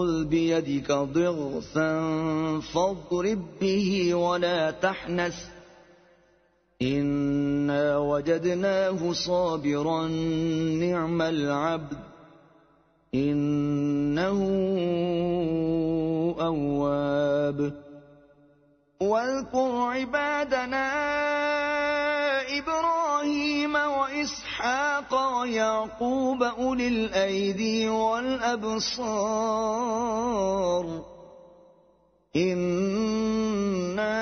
خذ بيدك ضغثا فاضرب به ولا تحنث إنا وجدناه صابرا نعم العبد إنه أواب. واذكر عبادنا إبراهيم وإسحاق ويعقوب أولي الأيدي والأبصار إنا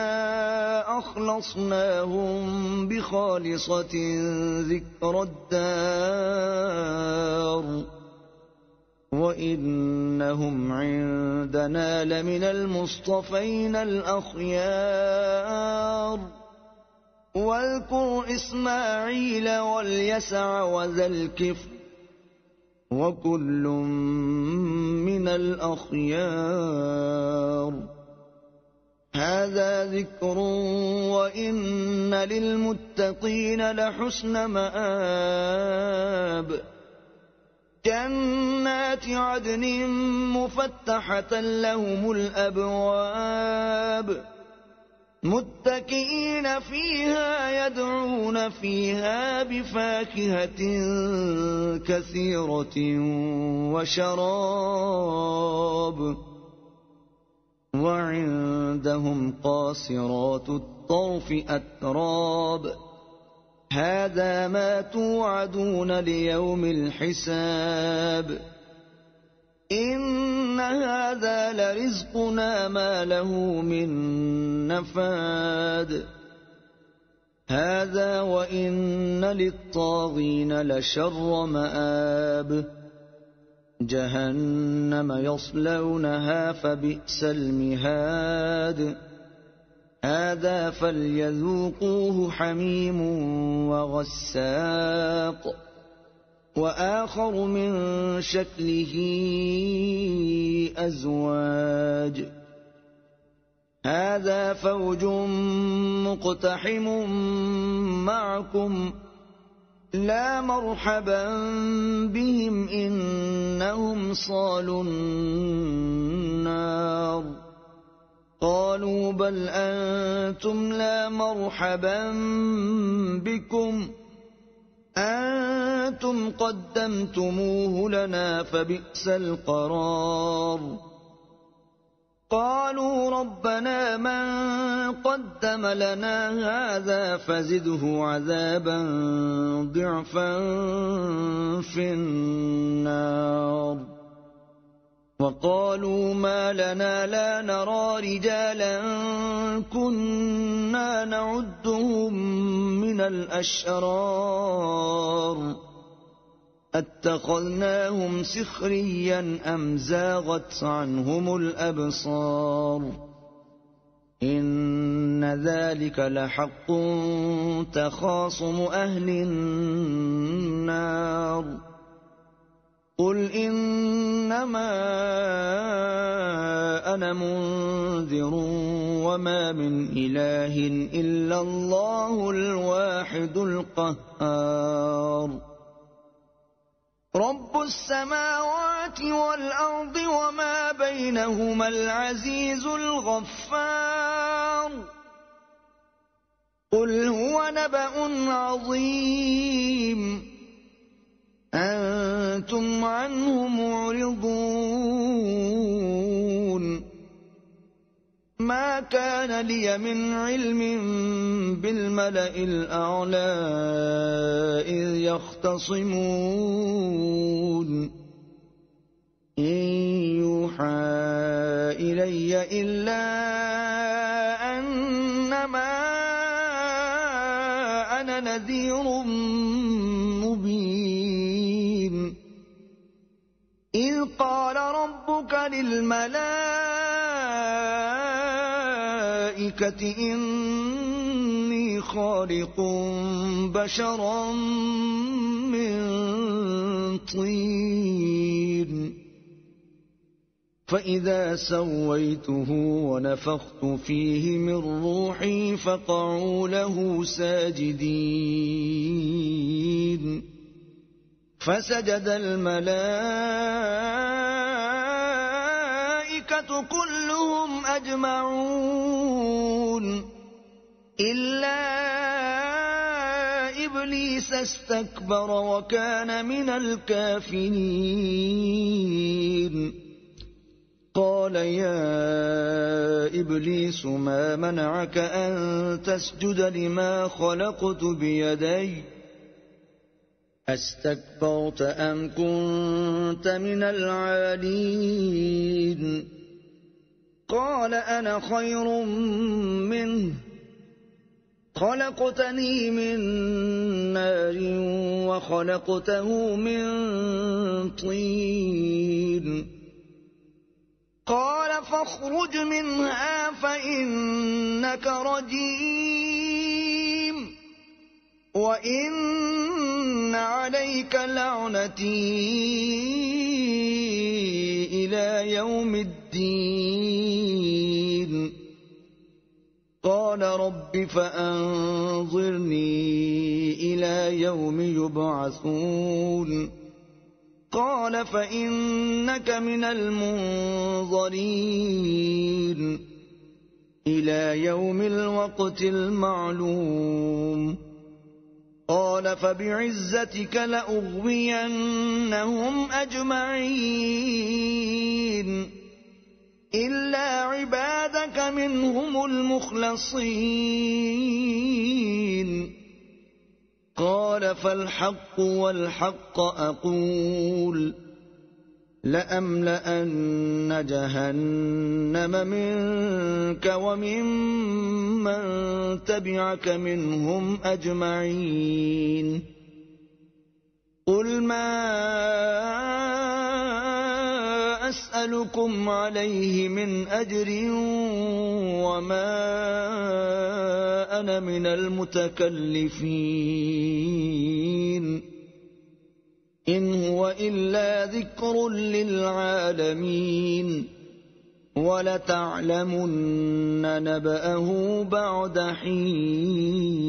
أخلصناهم بخالصة ذكر الدار وإنهم عندنا لمن المصطفين الأخيار. واذكر إسماعيل واليسع وذا الكفل وكل من الأخيار. هذا ذكر وإن للمتقين لحسن مآب. جنات عدن مفتحة لهم الأبواب متكئين فيها يدعون فيها بفاكهة كثيرة وشراب وعندهم قاصرات الطرف أتراب. هذا ما توعدون ليوم الحساب إن هذا لرزقنا ما له من نفاد. هذا وإن للطاغين لشر مآب. جهنم يصلونها فبئس المهاد. هذا فليذوقوه حميم وغساق وآخر من شكله أزواج. هذا فوج مقتحم معكم لا مرحبا بهم إنهم صالوا النار. قالوا بل أنتم لا مرحبا بكم أنتم قدمتموه لنا فبئس القرار. قالوا ربنا من قدم لنا هذا فزده عذابا ضعفا في النار. وقالوا ما لنا لا نرى رجالا كنا نعدهم من الأشرار اتخذناهم سخريا أم زاغت عنهم الأبصار. إن ذلك لحق تخاصم أهل النار. قل إنما أنا منذر وما من إله إلا الله الواحد القهار. رب السماوات والأرض وما بينهما العزيز الغفار. قل هو نبأ عظيم أنتم عنه معرضون. ما كان لي من علم بالملأ الأعلى إذ يختصمون إن يوحى إلي إلا أنما أنا نذير مبين. إذ قال ربك للملائكة إني خالق بشرا من طين فإذا سويته ونفخت فيه من روحي فقعوا له ساجدين فسجد الملائكة الملائكة كلهم أجمعون إلا إبليس استكبر وكان من الكافرين قال يا إبليس ما منعك أن تسجد لما خلقت بيدي أستكبرت أم كنت من العالين قال أنا خير منه خلقتني من نار وخلقته من طين قال فاخرج منها فإنك رجيم وإن عليك لعنتي إلى يوم الدين قال رب فأنظرني إلى يوم يبعثون قال فإنك من المنظرين إلى يوم الوقت المعلوم قال فبعزتك لأغوينهم أجمعين إلا عبادك منهم المخلصين قال فالحق والحق أقول لأملأن جهنم منك وممن تبعك منهم أجمعين قل ما أسألكم عليه من أجر وما أنا من المتكلفين إن هو إلا ذكر للعالمين ولتعلمن نبأه بعد حين